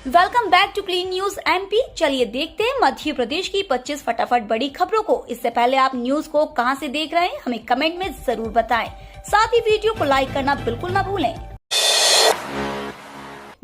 Welcome back to Clean News MP. चलिए देखते हैं मध्य प्रदेश की 25 फटाफट बड़ी खबरों को। इससे पहले आप न्यूज को कहां से देख रहे हैं हमें कमेंट में जरूर बताएं। साथ ही वीडियो को लाइक करना बिल्कुल ना भूलें।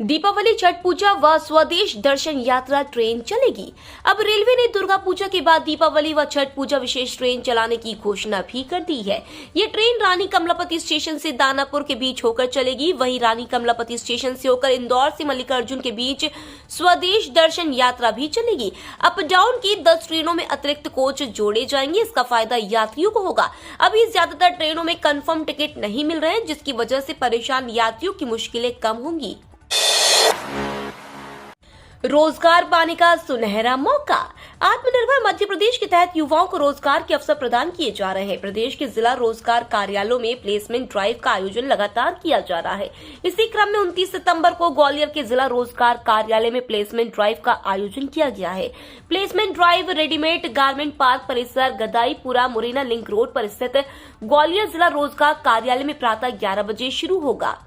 दीपावली, छठ पूजा व स्वदेश दर्शन यात्रा ट्रेन चलेगी। अब रेलवे ने दुर्गा पूजा के बाद दीपावली व छठ पूजा विशेष ट्रेन चलाने की घोषणा भी कर दी है। ये ट्रेन रानी कमलापति स्टेशन से दानापुर के बीच होकर चलेगी। वहीं रानी कमलापति स्टेशन से होकर इंदौर से मल्लिकार्जुन के बीच स्वदेश दर्शन यात्रा भी चलेगी। अप डाउन की 10 ट्रेनों में अतिरिक्त कोच जोड़े जाएंगे। इसका फायदा यात्रियों को होगा। अभी ज्यादातर ट्रेनों में कंफर्म टिकट नहीं मिल रहे हैं, जिसकी वजह से परेशान यात्रियों की मुश्किलें कम होंगी। रोजगार पाने का सुनहरा मौका। आत्मनिर्भर मध्य प्रदेश के तहत युवाओं को रोजगार के अवसर प्रदान किए जा रहे हैं। प्रदेश के जिला रोजगार कार्यालयों में प्लेसमेंट ड्राइव का आयोजन लगातार किया जा रहा है। इसी क्रम में 29 सितंबर को ग्वालियर के जिला रोजगार कार्यालय में प्लेसमेंट ड्राइव का आयोजन किया गया है। Placement drive readymade garment park परिसर गदाईपुरा मुरैना लिंक रोड पर स्थित ग्वालियर जिला रोजगार कार्यालय में प्रातः 11 बजे शुरू होगा।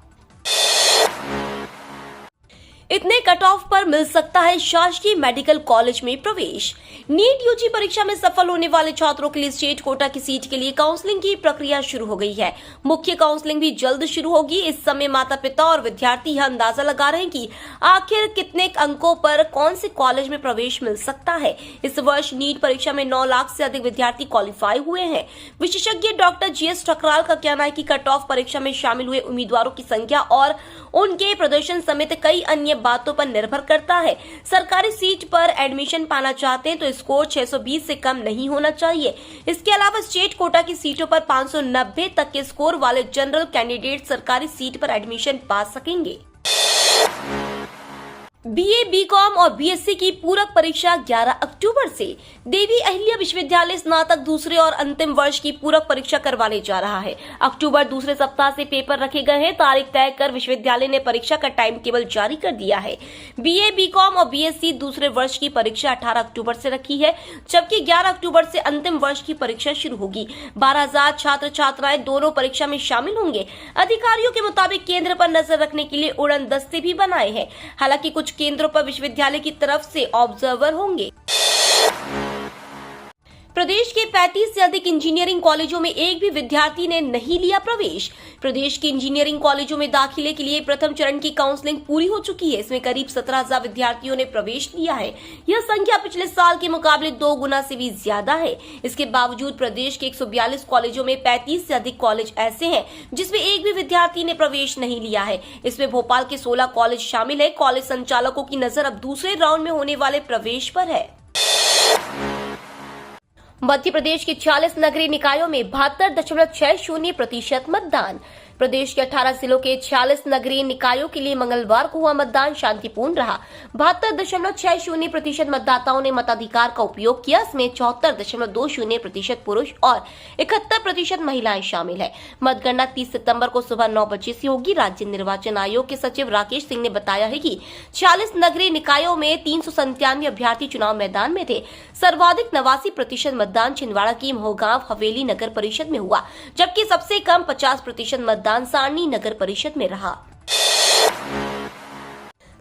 इतने कट ऑफ पर मिल सकता है शासकीय मेडिकल कॉलेज में प्रवेश। नीट यूजी परीक्षा में सफल होने वाले छात्रों के लिए स्टेट कोटा की सीट के लिए काउंसलिंग की प्रक्रिया शुरू हो गई है। मुख्य काउंसलिंग भी जल्द शुरू होगी। इस समय माता पिता और विद्यार्थी यह अंदाजा लगा रहे हैं कि आखिर कितने अंकों पर कौन से कॉलेज में प्रवेश मिल सकता है। इस वर्ष नीट परीक्षा में 9 लाख से अधिक विद्यार्थी क्वालिफाई हुए हैं। विशेषज्ञ डॉक्टर GS ठकराल का कहना है कि कट ऑफ परीक्षा में शामिल हुए उम्मीदवारों की संख्या और उनके प्रदर्शन समेत कई अन्य बातों पर निर्भर करता है। सरकारी सीट पर एडमिशन पाना चाहते हैं तो स्कोर 620 से कम नहीं होना चाहिए। इसके अलावा स्टेट कोटा की सीटों पर 590 तक के स्कोर वाले जनरल कैंडिडेट सरकारी सीट पर एडमिशन पा सकेंगे। BA, BCom और BSc की पूरक परीक्षा 11 अक्टूबर से। देवी अहिल्या विश्वविद्यालय स्नातक दूसरे और अंतिम वर्ष की पूरक परीक्षा करवाने जा रहा है। अक्टूबर दूसरे सप्ताह से पेपर रखे गए हैं। तारीख तय कर विश्वविद्यालय ने परीक्षा का टाइम टेबल जारी कर दिया है। BA, BCom और BSc दूसरे वर्ष की परीक्षा 18 अक्टूबर से रखी है, जबकि 11 अक्टूबर से अंतिम वर्ष की परीक्षा शुरू होगी। 12,000 छात्र छात्राएं दोनों परीक्षा में शामिल होंगे। अधिकारियों के मुताबिक केंद्र पर नजर रखने के लिए उड़न दस्ते भी बनाए हैं। हालांकि कुछ केंद्रों पर विश्वविद्यालय की तरफ से ऑब्जर्वर होंगे। प्रदेश के 35 से अधिक इंजीनियरिंग कॉलेजों में एक भी विद्यार्थी ने नहीं लिया प्रवेश। प्रदेश के इंजीनियरिंग कॉलेजों में दाखिले के लिए प्रथम चरण की काउंसलिंग पूरी हो चुकी है। इसमें करीब 17,000 विद्यार्थियों ने प्रवेश लिया है। यह संख्या पिछले साल के मुकाबले 2 गुना से भी ज्यादा है। इसके बावजूद प्रदेश के 142 कॉलेजों में 35 से अधिक कॉलेज ऐसे हैं जिसमें एक भी विद्यार्थी ने प्रवेश नहीं लिया है। इसमें भोपाल के 16 कॉलेज शामिल है। कॉलेज संचालकों की नजर अब दूसरे राउंड में होने वाले प्रवेश पर है। मध्य प्रदेश के 46 नगरीय निकायों में 72.60% मतदान। प्रदेश के 18 जिलों के 46 नगरीय निकायों के लिए मंगलवार को हुआ मतदान शांतिपूर्ण रहा। 72.60% मतदाताओं ने मताधिकार का उपयोग किया। इसमें 74.20% पुरुष और 71% महिलाएं शामिल है। मतगणना 30 सितंबर को सुबह 9 बजे से होगी। राज्य निर्वाचन आयोग के सचिव राकेश सिंह ने बताया है कि 46 नगरीय निकायों में 397 अभ्यर्थी चुनाव मैदान में थे। सर्वाधिक 89% मतदान छिंदवाड़ा की मोहगांव हवेली नगर परिषद में हुआ, जबकि सबसे कम 50% मतदान सारनी नगर परिषद में रहा।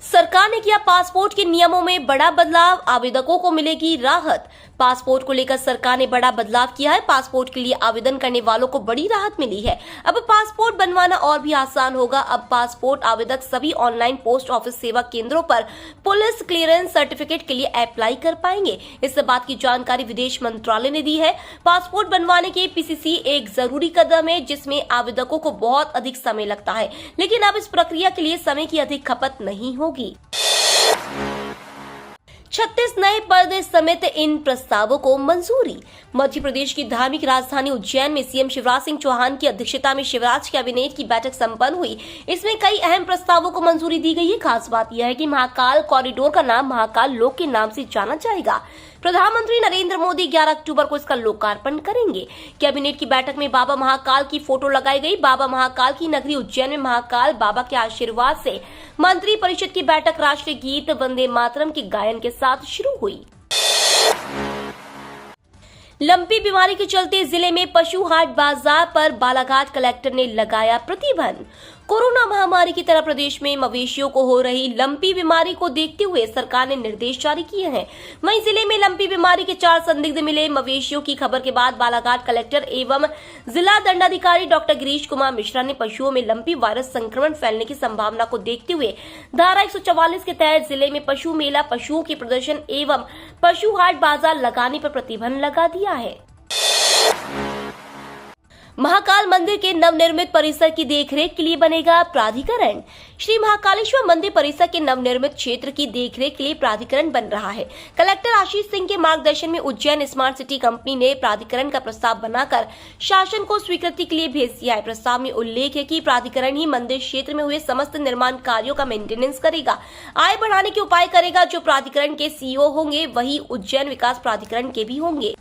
सरकार ने किया पासपोर्ट के नियमों में बड़ा बदलाव, आवेदकों को मिलेगी राहत। पासपोर्ट को लेकर सरकार ने बड़ा बदलाव किया है। पासपोर्ट के लिए आवेदन करने वालों को बड़ी राहत मिली है। अब पासपोर्ट बनवाना और भी आसान होगा। अब पासपोर्ट आवेदक सभी ऑनलाइन पोस्ट ऑफिस सेवा केंद्रों पर पुलिस क्लियरेंस सर्टिफिकेट के लिए अप्लाई कर पाएंगे। इस बात की जानकारी विदेश मंत्रालय ने दी है। पासपोर्ट बनवाने के PCC एक जरूरी कदम है जिसमें आवेदकों को बहुत अधिक समय लगता है, लेकिन अब इस प्रक्रिया के लिए समय की अधिक खपत नहीं होगी। 36 नए पद समेत इन प्रस्तावों को मंजूरी। मध्य प्रदेश की धार्मिक राजधानी उज्जैन में CM शिवराज सिंह चौहान की अध्यक्षता में शिवराज कैबिनेट की बैठक संपन्न हुई। इसमें कई अहम प्रस्तावों को मंजूरी दी गई है। खास बात यह है कि महाकाल कॉरिडोर का नाम महाकाल लोक के नाम से जाना जाएगा। प्रधानमंत्री नरेंद्र मोदी 11 अक्टूबर को इसका लोकार्पण करेंगे। कैबिनेट की बैठक में बाबा महाकाल की फोटो लगाई गई। बाबा महाकाल की नगरी उज्जैन में महाकाल बाबा के आशीर्वाद से मंत्री परिषद की बैठक राष्ट्रीय गीत वंदे मातरम के गायन के साथ शुरू हुई। लंपी बीमारी के चलते जिले में पशु हाट बाजार पर बालाघाट कलेक्टर ने लगाया प्रतिबंध। कोरोना महामारी की तरह प्रदेश में मवेशियों को हो रही लंपी बीमारी को देखते हुए सरकार ने निर्देश जारी किए हैं। वहीं जिले में लंपी बीमारी के 4 संदिग्ध मिले मवेशियों की खबर के बाद बालाघाट कलेक्टर एवं जिला दंडाधिकारी डॉक्टर गिरीश कुमार मिश्रा ने पशुओं में लंपी वायरस संक्रमण फैलने की संभावना को देखते हुए धारा 144 के तहत जिले में पशु मेला, पशुओं के प्रदर्शन एवं पशु हाट बाजार लगाने पर प्रतिबंध लगा दिया है। महाकाल मंदिर के नवनिर्मित परिसर की देखरेख के लिए बनेगा प्राधिकरण। श्री महाकालेश्वर मंदिर परिसर के नवनिर्मित क्षेत्र की देखरेख के लिए प्राधिकरण बन रहा है। कलेक्टर आशीष सिंह के मार्गदर्शन में उज्जैन स्मार्ट सिटी कंपनी ने प्राधिकरण का प्रस्ताव बनाकर शासन को स्वीकृति के लिए भेज दिया है। प्रस्ताव में उल्लेख है कि प्राधिकरण ही मंदिर क्षेत्र में हुए समस्त निर्माण कार्यों का मेंटेनेंस करेगा, आय बढ़ाने के उपाय करेगा। जो प्राधिकरण के सीईओ होंगे वही उज्जैन विकास प्राधिकरण के भी होंगे।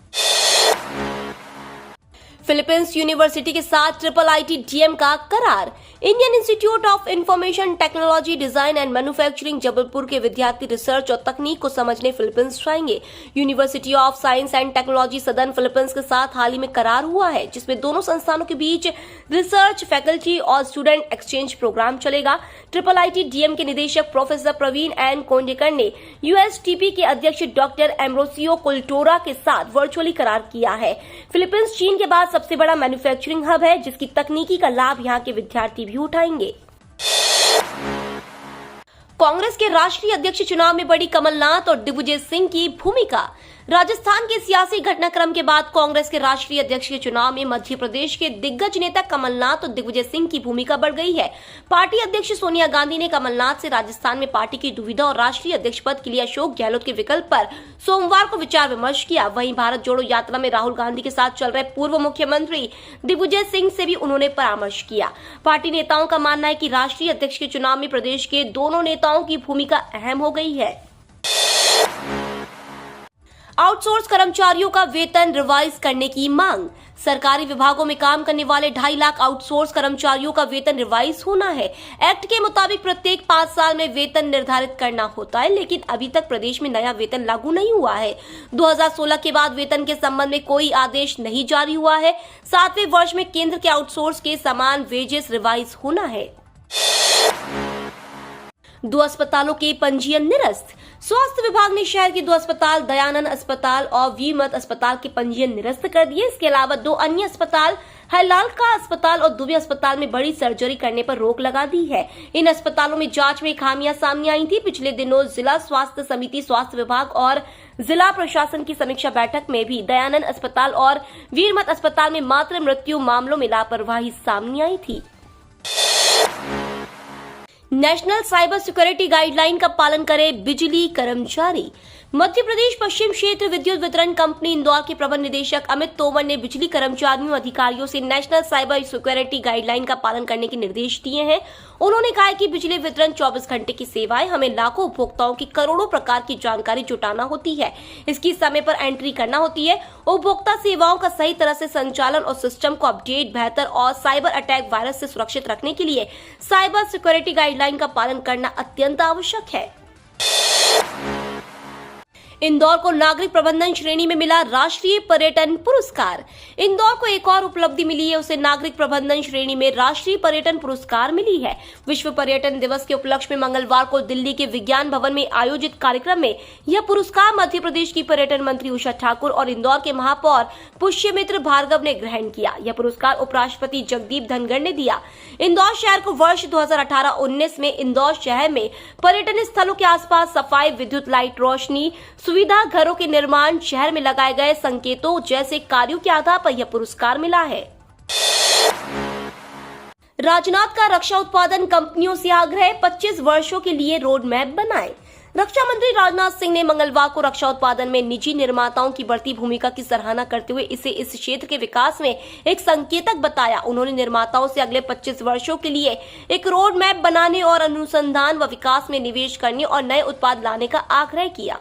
फिलीपींस यूनिवर्सिटी के साथ IIIT-DM का करार। Indian institute of information technology, design and manufacturing Jabalpur के विद्यार्थी रिसर्च और तकनीक को समझने फिलीपींस जाएंगे। University of science and technology सदन फिलीपींस के साथ हाल ही में करार हुआ है, जिसमें दोनों संस्थानों के बीच रिसर्च, फैकल्टी और स्टूडेंट एक्सचेंज प्रोग्राम चलेगा। IIIT-DM के निदेशक प्रोफेसर प्रवीण एन कोंडेकर ने USTP के अध्यक्ष डॉक्टर एम्ब्रोसियो कुल्टोरा के साथ वर्चुअली करार किया है। फिलीपींस चीन के बाद सबसे बड़ा मैन्युफैक्चरिंग हब है, जिसकी तकनीकी का लाभ यहां के विद्यार्थी भी उठाएंगे। कांग्रेस के राष्ट्रीय अध्यक्ष चुनाव में बढ़ी कमलनाथ और दिग्विजय सिंह की भूमिका। राजस्थान के सियासी घटनाक्रम के बाद कांग्रेस के राष्ट्रीय अध्यक्ष के चुनाव में मध्य प्रदेश के दिग्गज नेता कमलनाथ और दिग्विजय सिंह की भूमिका बढ़ गई है। पार्टी अध्यक्ष सोनिया गांधी ने कमलनाथ से राजस्थान में पार्टी की दुविधा और राष्ट्रीय अध्यक्ष पद के लिए अशोक गहलोत के विकल्प पर सोमवार को विचार विमर्श किया। वहीं भारत जोड़ो यात्रा में राहुल गांधी के साथ चल रहे पूर्व मुख्यमंत्री दिग्विजय सिंह से भी उन्होंने परामर्श किया। पार्टी नेताओं का मानना है कि राष्ट्रीय अध्यक्ष के चुनाव में प्रदेश के दोनों नेताओं की भूमिका अहम हो गई है। आउटसोर्स कर्मचारियों का वेतन रिवाइज करने की मांग। सरकारी विभागों में काम करने वाले 2.5 लाख आउटसोर्स कर्मचारियों का वेतन रिवाइज होना है। एक्ट के मुताबिक प्रत्येक 5 साल में वेतन निर्धारित करना होता है, लेकिन अभी तक प्रदेश में नया वेतन लागू नहीं हुआ है। 2016 के बाद वेतन के संबंध में कोई आदेश नहीं जारी हुआ है। 7वें वर्ष में केंद्र के आउटसोर्स के समान वेजेस रिवाइज होना है। 2 अस्पतालों के पंजीयन निरस्त। स्वास्थ्य विभाग ने शहर के 2 अस्पताल, दयानंद अस्पताल और वीरमत अस्पताल के पंजीयन निरस्त कर दिए। इसके अलावा 2 अन्य अस्पताल, हलाल का अस्पताल और दुबे अस्पताल में बड़ी सर्जरी करने पर रोक लगा दी है। इन अस्पतालों में जांच में खामियां सामने आई थी। पिछले दिनों जिला स्वास्थ्य समिति, स्वास्थ्य विभाग और जिला प्रशासन की समीक्षा बैठक में भी दयानंद अस्पताल और वीरमत अस्पताल में मातृ मृत्यु मामलों में लापरवाही सामने आई थी। नेशनल साइबर सिक्योरिटी गाइडलाइन का पालन करें बिजली कर्मचारी। मध्य प्रदेश पश्चिम क्षेत्र विद्युत वितरण कंपनी इंदौर के प्रबंध निदेशक अमित तोमर ने बिजली कर्मचारियों और अधिकारियों से नेशनल साइबर सिक्योरिटी गाइडलाइन का पालन करने के निर्देश दिए हैं। उन्होंने कहा कि बिजली वितरण 24 घंटे की सेवाएं, हमें लाखों उपभोक्ताओं की करोड़ों प्रकार की जानकारी जुटाना होती है, इसकी समय पर एंट्री करना होती है। उपभोक्ता सेवाओं का सही तरह से संचालन और सिस्टम को अपडेट, बेहतर और साइबर अटैक, वायरस से सुरक्षित रखने के लिए साइबर सिक्योरिटी गाइडलाइन का पालन करना अत्यंत आवश्यक है। इंदौर को नागरिक प्रबंधन श्रेणी में मिला राष्ट्रीय पर्यटन पुरस्कार। इंदौर को एक और उपलब्धि मिली है, उसे नागरिक प्रबंधन श्रेणी में राष्ट्रीय पर्यटन पुरस्कार मिली है। विश्व पर्यटन दिवस के उपलक्ष्य में मंगलवार को दिल्ली के विज्ञान भवन में आयोजित कार्यक्रम में यह पुरस्कार मध्य प्रदेश की पर्यटन मंत्री उषा ठाकुर और इंदौर के महापौर पुष्यमित्र भार्गव ने ग्रहण किया। यह पुरस्कार उपराष्ट्रपति जगदीप धनखड़ ने दिया। इंदौर शहर को वर्ष 2018-19 में इंदौर शहर में पर्यटन स्थलों के आसपास सफाई, विद्युत लाइट रोशनी सुविधा, घरों के निर्माण, शहर में लगाए गए संकेतों जैसे कार्यों के आधार पर यह पुरस्कार मिला है। राजनाथ का रक्षा उत्पादन कंपनियों से आग्रह, 25 वर्षों के लिए रोड मैप बनाएं। रक्षा मंत्री राजनाथ सिंह ने मंगलवार को रक्षा उत्पादन में निजी निर्माताओं की बढ़ती भूमिका की सराहना करते हुए इसे इस क्षेत्र के विकास में एक संकेतक बताया। उन्होंने निर्माताओं से अगले 25 वर्षों के लिए एक रोड मैप बनाने और अनुसंधान व विकास में निवेश करने और नए उत्पाद लाने का आग्रह किया।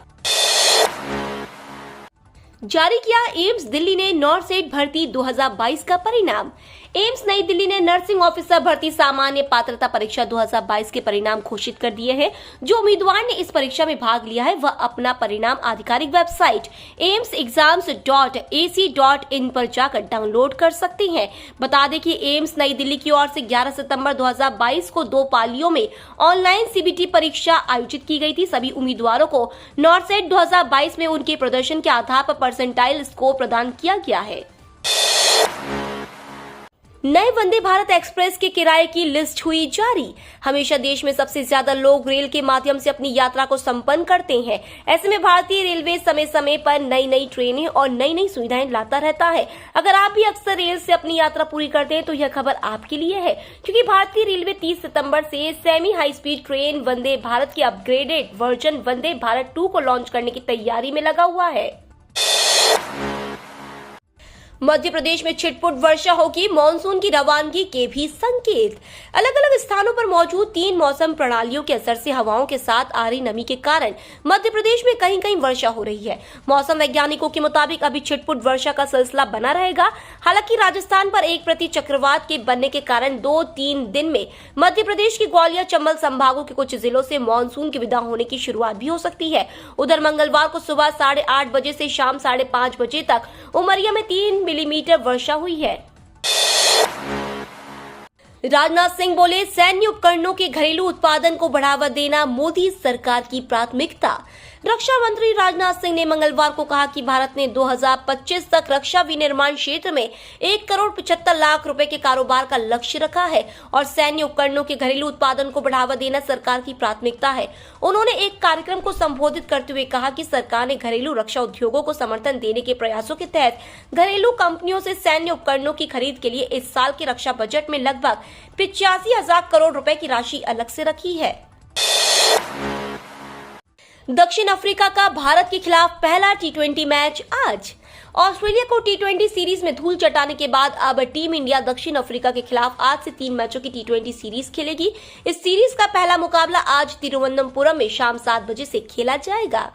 जारी किया एम्स दिल्ली ने नॉर्थ सेट भर्ती 2022 का परिणाम। एम्स नई दिल्ली ने नर्सिंग ऑफिसर भर्ती सामान्य पात्रता परीक्षा 2022 के परिणाम घोषित कर दिए हैं। जो उम्मीदवार ने इस परीक्षा में भाग लिया है वह अपना परिणाम आधिकारिक वेबसाइट aimsexams.ac.in पर जाकर डाउनलोड कर सकते हैं। बता दें कि एम्स नई दिल्ली की ओर से 11 सितंबर 2022 को 2 पालियों में ऑनलाइन सीबीटी परीक्षा आयोजित की गई थी। सभी उम्मीदवारों को नॉर्सेट 2022 में उनके प्रदर्शन के आधार पर परसेंटाइल स्कोर प्रदान किया गया है। नए वंदे भारत एक्सप्रेस के किराए की लिस्ट हुई जारी। हमेशा देश में सबसे ज्यादा लोग रेल के माध्यम से अपनी यात्रा को संपन्न करते हैं। ऐसे में भारतीय रेलवे समय समय पर नई ट्रेनें और नई सुविधाएं लाता रहता है। अगर आप भी अक्सर रेल से अपनी यात्रा पूरी करते हैं तो यह खबर आपके लिए है, क्योंकि भारतीय रेलवे 30 सितंबर से semi high speed train Vande Bharat के अपग्रेडेड वर्जन वंदे भारत 2 को लॉन्च करने की तैयारी में लगा हुआ है। मध्य प्रदेश में छिटपुट वर्षा होगी, मानसून की रवानगी के भी संकेत। अलग अलग स्थानों पर मौजूद 3 मौसम प्रणालियों के असर से हवाओं के साथ आ रही नमी के कारण मध्य प्रदेश में कहीं कहीं वर्षा हो रही है। मौसम वैज्ञानिकों के मुताबिक अभी छिटपुट वर्षा का सिलसिला बना रहेगा। हालांकि राजस्थान पर एक प्रति चक्रवात के बनने के कारण 2-3 दिन में मध्य प्रदेश के ग्वालियर चंबल संभागों के कुछ जिलों से मानसून की विदा होने की शुरुआत भी हो सकती है। उधर मंगलवार को सुबह 8:30 बजे से शाम 5:30 बजे तक उमरिया में 3 मिलीमीटर वर्षा हुई है। राजनाथ सिंह बोले, सैन्य उपकरणों के घरेलू उत्पादन को बढ़ावा देना मोदी सरकार की प्राथमिकता। रक्षा मंत्री राजनाथ सिंह ने मंगलवार को कहा कि भारत ने 2025 तक रक्षा विनिर्माण क्षेत्र में 1,75,00,000 रुपए के कारोबार का लक्ष्य रखा है और सैन्य उपकरणों के घरेलू उत्पादन को बढ़ावा देना सरकार की प्राथमिकता है। उन्होंने एक कार्यक्रम को संबोधित करते हुए कहा कि सरकार ने घरेलू रक्षा उद्योगों को समर्थन देने के प्रयासों के तहत घरेलू कंपनियों से सैन्य उपकरणों की खरीद के लिए इस साल के रक्षा बजट में लगभग 85,000 करोड़ रुपए की राशि अलग से रखी है। दक्षिण अफ्रीका का भारत के खिलाफ पहला टी20 मैच आज। ऑस्ट्रेलिया को टी20 सीरीज में धूल चटाने के बाद अब टीम इंडिया दक्षिण अफ्रीका के खिलाफ आज से 3 मैचों की टी20 सीरीज खेलेगी। इस सीरीज का पहला मुकाबला आज तिरुवनंतपुरम में शाम 7 बजे से खेला जाएगा।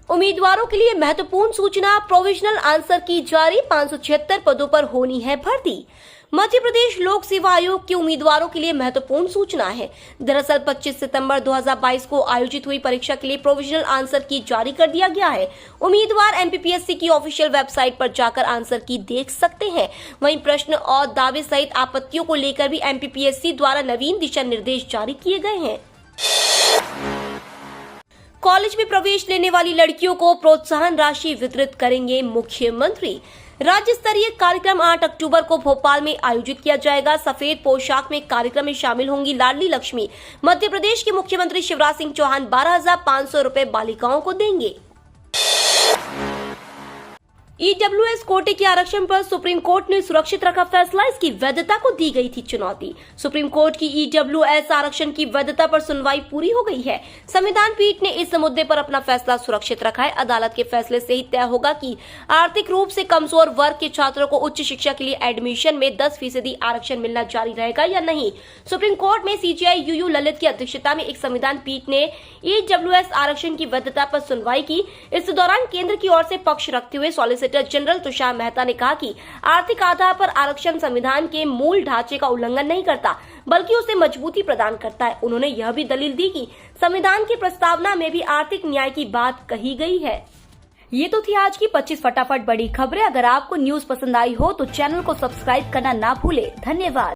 उम्मीदवारों के लिए महत्वपूर्ण सूचना, प्रोविजनल आंसर की जारी। 576 पदों पर होनी है भर्ती। मध्य प्रदेश लोक सेवा आयोग के उम्मीदवारों के लिए महत्वपूर्ण सूचना है। दरअसल 25 सितंबर 2022 को आयोजित हुई परीक्षा के लिए प्रोविजनल आंसर की जारी कर दिया गया है। उम्मीदवार एमपीपीएससी की ऑफिशियल वेबसाइट पर जाकर आंसर की देख सकते हैं। वहीं प्रश्न और दावे सहित आपत्तियों को लेकर भी एमपीपीएससी द्वारा नवीन दिशा निर्देश जारी किए गए हैं। कॉलेज में प्रवेश लेने वाली लड़कियों को प्रोत्साहन राशि वितरित करेंगे मुख्यमंत्री। राज्य स्तरीय कार्यक्रम 8 अक्टूबर को भोपाल में आयोजित किया जाएगा। सफेद पोशाक में कार्यक्रम में शामिल होंगी लाडली लक्ष्मी। मध्य प्रदेश के मुख्यमंत्री शिवराज सिंह चौहान 12,500 रुपए बालिकाओं को देंगे। ईडब्ल्यूएस कोटे के आरक्षण पर सुप्रीम कोर्ट ने सुरक्षित रखा फैसला। इसकी वैधता को दी गई थी चुनौती। सुप्रीम कोर्ट की ईडब्ल्यूएस आरक्षण की वैधता पर सुनवाई पूरी हो गई है। संविधान पीठ ने इस मुद्दे पर अपना फैसला सुरक्षित रखा है। अदालत के फैसले से ही तय होगा कि आर्थिक रूप से कमजोर वर्ग के छात्रों को उच्च शिक्षा के लिए एडमिशन में 10% आरक्षण मिलना जारी रहेगा या नहीं। सुप्रीम कोर्ट में सीजेआई यूयू ललित की अध्यक्षता में एक संविधान पीठ ने ईडब्ल्यूएस आरक्षण की वैधता पर सुनवाई की। इस दौरान केंद्र की ओर से पक्ष रखते हुए सॉलिसिटर जनरल तुषार मेहता ने कहा कि आर्थिक आधार पर आरक्षण संविधान के मूल ढांचे का उल्लंघन नहीं करता, बल्कि उसे मजबूती प्रदान करता है। उन्होंने यह भी दलील दी कि संविधान की प्रस्तावना में भी आर्थिक न्याय की बात कही गई है। ये तो थी आज की 25 फटाफट बड़ी खबरें। अगर आपको न्यूज पसंद आई हो तो चैनल को सब्सक्राइब करना ना भूले। धन्यवाद।